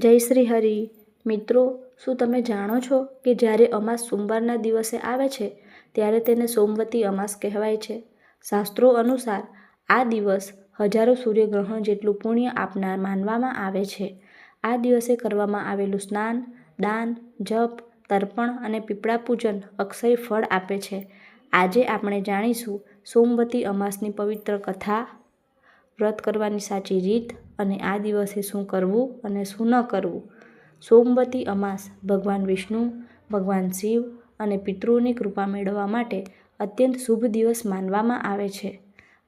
જય શ્રી હરિ. મિત્રો, શું તમે જાણો છો કે જ્યારે અમાસ સોમવારના દિવસે આવે છે ત્યારે તેને સોમવતી અમાસ કહેવાય છે. શાસ્ત્રો અનુસાર આ દિવસ હજારો સૂર્યગ્રહણ જેટલું પુણ્ય આપનાર માનવામાં આવે છે. આ દિવસે કરવામાં આવેલું સ્નાન, દાન, જપ, તર્પણ અને પીપળા પૂજન અક્ષય ફળ આપે છે. આજે આપણે જાણીશું સોમવતી અમાસની પવિત્ર કથા, વ્રત કરવાની સાચી રીત અને આ દિવસે શું કરવું અને શું ન કરવું. સોમવતી અમાસ ભગવાન વિષ્ણુ, ભગવાન શિવ અને પિતૃઓની કૃપા મેળવવા માટે અત્યંત શુભ દિવસ માનવામાં આવે છે.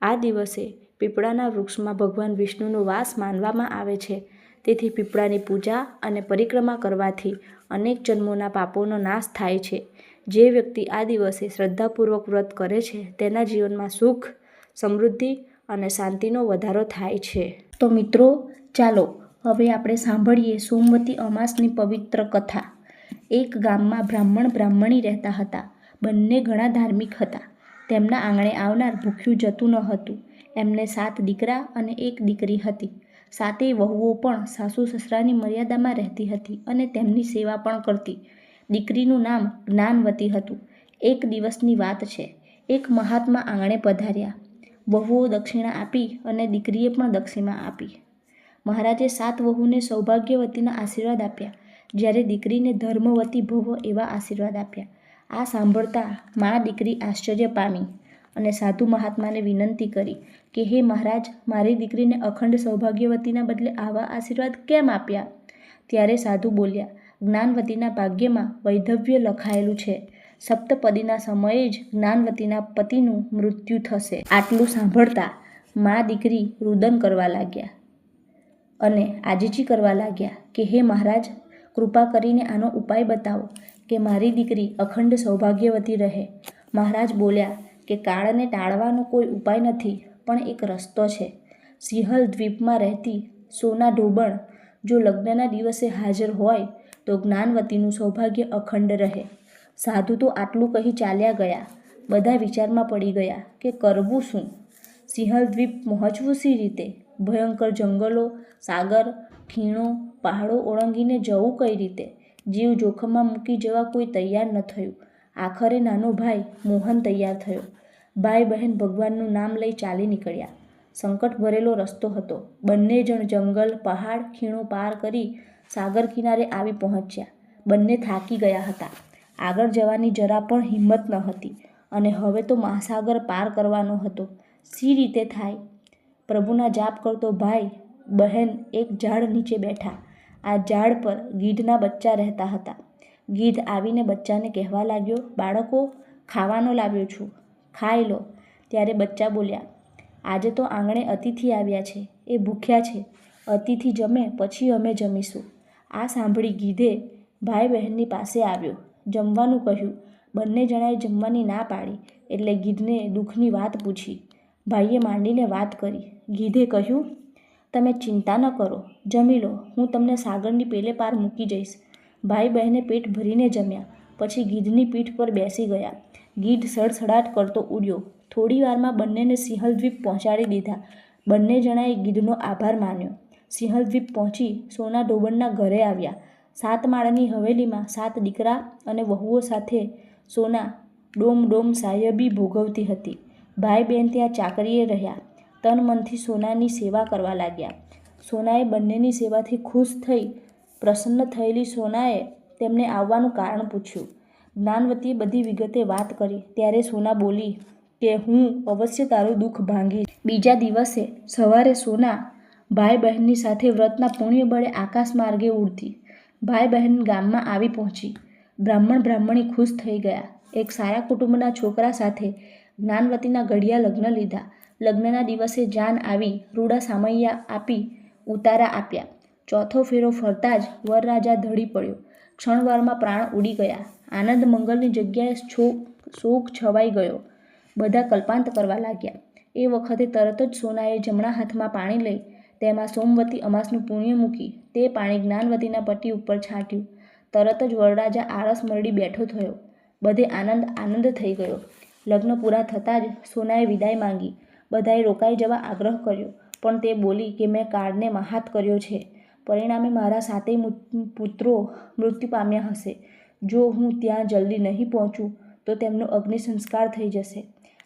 આ દિવસે પીપળાના વૃક્ષમાં ભગવાન વિષ્ણુનો વાસ માનવામાં આવે છે. તેથી પીપળાની પૂજા અને પરિક્રમા કરવાથી અનેક જન્મોના પાપોનો નાશ થાય છે. જે વ્યક્તિ આ દિવસે શ્રદ્ધાપૂર્વક વ્રત કરે છે તેના જીવનમાં સુખ, સમૃદ્ધિ અને શાંતિનો વધારો થાય છે. તો મિત્રો, ચાલો હવે આપણે સાંભળીએ સોમવતી અમાસની પવિત્ર કથા. એક ગામમાં બ્રાહ્મણી રહેતા હતા. બંને ઘણા ધાર્મિક હતા. તેમના આંગણે આવનાર ભૂખ્યું જતું ન હતું. એમને 7 દીકરા અને 1 દીકરી હતી. 7 વહુઓ પણ સાસુ સસરાની મર્યાદામાં રહેતી હતી અને તેમની સેવા પણ કરતી. દીકરીનું નામ જ્ઞાનવતી હતું. એક દિવસની વાત છે. એક મહાત્મા આંગણે પધાર્યા. વહુઓ દક્ષિણા આપી અને દીકરીએ પણ દક્ષિણા આપી. મહારાજે 7 વહુને સૌભાગ્યવતીના આશીર્વાદ આપ્યા, જ્યારે દીકરીને ધર્મવતી ભવ એવા આશીર્વાદ આપ્યા. આ સાંભળતા મા દીકરી આશ્ચર્ય પામી અને સાધુ મહાત્માને વિનંતી કરી કે હે મહારાજ, મારી દીકરીને અખંડ સૌભાગ્યવતીના બદલે આવા આશીર્વાદ કેમ આપ્યા? ત્યારે સાધુ બોલ્યા, જ્ઞાનવતીના ભાગ્યમાં વૈધવ્ય લખાયેલું છે. સપ્તપદીના સમયે જ જ્ઞાનવતીના પતિનું મૃત્યુ થશે. આટલું સાંભળતા મા દીકરી રુદન કરવા લાગ્યા અને આજીજી કરવા લાગ્યા કે હે મહારાજ, કૃપા કરીને આનો ઉપાય બતાવો કે મારી દીકરી અખંડ સૌભાગ્યવતી રહે. મહારાજ બોલ્યા કે કાળને ટાળવાનો કોઈ ઉપાય નથી, પણ એક રસ્તો છે. સિંહલ દ્વીપમાં રહેતી સોના ઢોબણ જો લગ્નના દિવસે હાજર હોય તો જ્ઞાનવતીનું સૌભાગ્ય અખંડ રહે. સાધુ તો આટલું કહી ચાલ્યા ગયા. બધા વિચારમાં પડી ગયા કે કરવું શું? સિંહલ દ્વીપ પહોંચવું સી રીતે? ભયંકર જંગલો, સાગર, ખીણો, પહાડો ઓળંગીને જવું કઈ રીતે? જીવ જોખમમાં મૂકી જવા કોઈ તૈયાર ન થયું. આખરે નાનો ભાઈ મોહન તૈયાર થયો. ભાઈ બહેન ભગવાનનું નામ લઈ ચાલી નીકળ્યા. સંકટ ભરેલો રસ્તો હતો. બંને જણ જંગલ, પહાડ, ખીણો પાર કરી સાગર કિનારે આવી પહોંચ્યા. બંને થાકી ગયા હતા. આગળ જવાની જરા પણ હિંમત ન હતી અને હવે તો મહાસાગર પાર કરવાનો હતો. સી રીતે થાય? પ્રભુના જાપ કરતો ભાઈ બહેન એક ઝાડ નીચે બેઠા. આ ઝાડ પર ગીધના બચ્ચા રહેતા હતા. ગીધ આવીને બચ્ચાને કહેવા લાગ્યો, બાળકો, ખાવાનો લાવ્યો છું, ખાઈ લો. ત્યારે બચ્ચા બોલ્યા, આજે તો આંગણે અતિથિ આવ્યા છે, એ ભૂખ્યા છે. અતિથિ જમે પછી અમે જમીશું. આ સાંભળી ગીધે ભાઈ બહેનની પાસે આવ્યો, જમવાનું કહ્યું. બંને જણાએ જમવાની ના પાડી એટલે ગીધને દુઃખની વાત પૂછી. ભાઈએ માંડીને વાત કરી. ગીધે કહ્યું, તમે ચિંતા ન કરો, જમી લો, હું તમને સાગરની પેલે પાર મૂકી જઈશ. ભાઈ બહેને પેટ ભરીને જમ્યા. પછી ગીધની પીઠ પર બેસી ગયા. ગીધ સડસડાટ કરતો ઉડ્યો. થોડી વારમાં બંનેને સિંહલ દ્વીપ પહોંચાડી દીધા. બંને જણાએ ગીધનો આભાર માન્યો. સિંહલ દ્વીપ પહોંચી સોના ઢોબણના ઘરે આવ્યા. 7 માળની હવેલીમાં 7 દીકરા અને વહુઓ સાથે સોના ડોમ સાહેબી ભોગવતી હતી. ભાઈ બહેન ત્યાં ચાકરીએ રહ્યા. તન મનથી સોનાની સેવા કરવા લાગ્યા. સોનાએ બંનેની સેવાથી ખુશ થઈ પ્રસન્ન થયેલી સોનાએ તેમને આવવાનું કારણ પૂછ્યું. જ્ઞાનવતીએ બધી વિગતે વાત કરી. ત્યારે સોના બોલી કે હું અવશ્ય તારું દુઃખ ભાંગીશ. બીજા દિવસે સવારે સોના ભાઈ બહેનની સાથે વ્રતના પુણ્ય બળે આકાશ માર્ગે ઉડતી. ભાઈ બહેન ગામમાં આવી પહોંચી. બ્રાહ્મણી ખુશ થઈ ગયા. એક સારા કુટુંબના છોકરા સાથે જ્ઞાનવતીના ઘડિયા લગ્ન લીધા. લગ્નના દિવસે જાન આવી રૂડા સામૈયા આપી ઉતારા આપ્યા. ચોથો ફેરો ફરતા જ વરરાજા ઢળી પડ્યો. ક્ષણવારમાં પ્રાણ ઉડી ગયા. આનંદ મંગલની જગ્યાએ શોક છવાઈ ગયો. બધા કલ્પાંત કરવા લાગ્યા. એ વખતે તરત જ સોનાએ જમણા હાથમાં પાણી લઈ તેમાં સોમવતી અમાસનું પુણ્ય મૂકી તે પાણી જ્ઞાનવતીના પતિ ઉપર છાંટ્યું. તરત જ વરરાજા આળસ મરડી બેઠો થયો. બધે આનંદ થઈ ગયો. લગ્ન પૂરા થતાં જ સોનાએ વિદાય માંગી. બધાએ રોકાઈ જવા આગ્રહ કર્યો, પણ તે બોલી કે મેં કાળને મહાત કર્યો છે. પરિણામે મારા 7 પુત્રો મૃત્યુ પામ્યા હશે. જો હું ત્યાં જલ્દી નહીં પહોંચું તો તેમનો અગ્નિ સંસ્કાર થઈ જશે.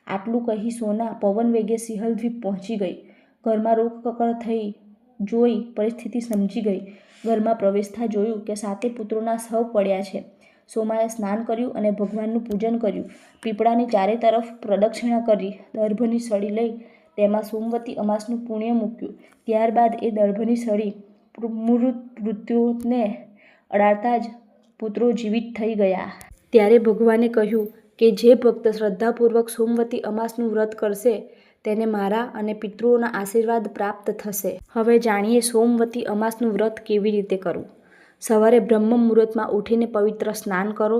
આટલું કહી સોના પવન વેગે સિંહલ દ્વીપ પહોંચી ગઈ. ઘરમાં રોકકકડ થઈ જોઈ પરિસ્થિતિ સમજી ગઈ. ઘરમાં પ્રવેશતા જોયું કે 7 પુત્રોના શવ પડ્યા છે. સોમાએ સ્નાન કર્યું અને ભગવાનનું પૂજન કર્યું. પીપળાની ચારે તરફ પ્રદક્ષિણા કરી દર્ભની સળી લઈ તેમાં સોમવતી અમાસનું પુણ્ય મૂક્યું. ત્યારબાદ એ દર્ભની સળી મૃત્યુને અડાડતા જ પુત્રો જીવિત થઈ ગયા. ત્યારે ભગવાને કહ્યું કે જે ભક્ત શ્રદ્ધાપૂર્વક સોમવતી અમાસનું વ્રત કરશે તેને મારા અને પિતૃઓના આશીર્વાદ પ્રાપ્ત થશે. હવે જાણીએ સોમવતી અમાસનું વ્રત કેવી રીતે કરવું. સવારે બ્રહ્મ મુહૂર્તમાં ઉઠીને પવિત્ર સ્નાન કરો.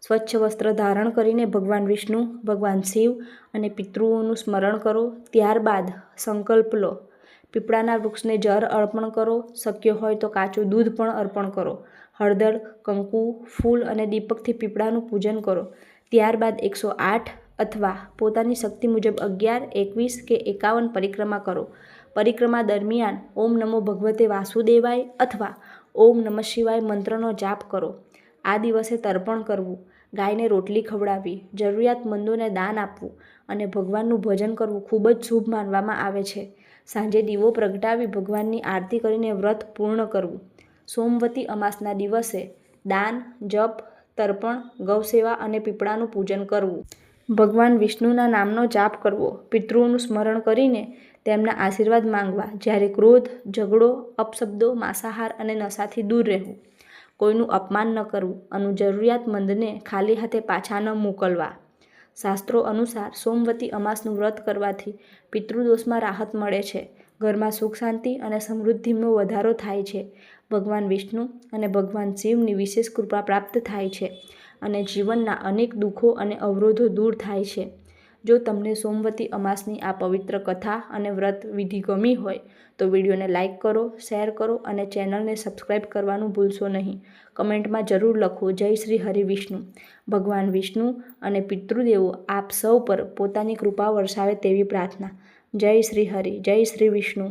સ્વચ્છ વસ્ત્ર ધારણ કરીને ભગવાન વિષ્ણુ, ભગવાન શિવ અને પિતૃઓનું સ્મરણ કરો. ત્યારબાદ સંકલ્પ લો. પીપળાના વૃક્ષને જળ અર્પણ કરો. શક્ય હોય તો કાચું દૂધ પણ અર્પણ કરો. હળદર, કંકુ, ફૂલ અને દીપકથી પીપળાનું પૂજન કરો. ત્યારબાદ 108 અથવા પોતાની શક્તિ મુજબ 11, 21 કે 51 પરિક્રમા કરો. પરિક્રમા દરમિયાન ઓમ નમો ભગવતે વાસુદેવાય અથવા ઓમ નમઃ શિવાય મંત્રનો જાપ કરો. આ દિવસે તર્પણ કરવું, ગાયને રોટલી ખવડાવવી, જરૂરિયાતમંદોને દાન આપવું અને ભગવાનનું ભજન કરવું ખૂબ જ શુભ માનવામાં આવે છે. સાંજે દીવો પ્રગટાવી ભગવાનની આરતી કરીને વ્રત પૂર્ણ કરવું. સોમવતી અમાસના દિવસે દાન, જપ, તર્પણ, ગૌસેવા અને પીપળાનું પૂજન કરવું. ભગવાન વિષ્ણુના નામનો જાપ કરવો. પિતૃઓનું સ્મરણ કરીને તેમના આશીર્વાદ માંગવા. જ્યારે ક્રોધ, ઝઘડો, અપશબ્દો, માંસાહાર અને નશાથી દૂર રહેવું. કોઈનું અપમાન ન કરવું. જરૂરિયાતમંદને ખાલી હાથે પાછા ન મોકલવા. શાસ્ત્રો અનુસાર સોમવતી અમાસનું વ્રત કરવાથી પિતૃદોષમાં રાહત મળે છે. ઘરમાં સુખ શાંતિ અને સમૃદ્ધિનો વધારો થાય છે. ભગવાન વિષ્ણુ અને ભગવાન શિવની વિશેષ કૃપા પ્રાપ્ત થાય છે અને જીવનના અનેક દુઃખો અને અવરોધો દૂર થાય છે. જો તમને સોમવતી અમાસની આ પવિત્ર કથા અને વ્રત વિધિ ગમી હોય તો વિડીયોને લાઇક કરો, શેર કરો અને ચેનલને સબસ્ક્રાઈબ કરવાનું ભૂલશો નહીં. કમેન્ટમાં જરૂર લખો જય શ્રી હરિ વિષ્ણુ. ભગવાન વિષ્ણુ અને પિતૃદેવો આપ સૌ પર પોતાની કૃપા વરસાવે તેવી પ્રાર્થના. જય શ્રી હરિ, જય શ્રી વિષ્ણુ.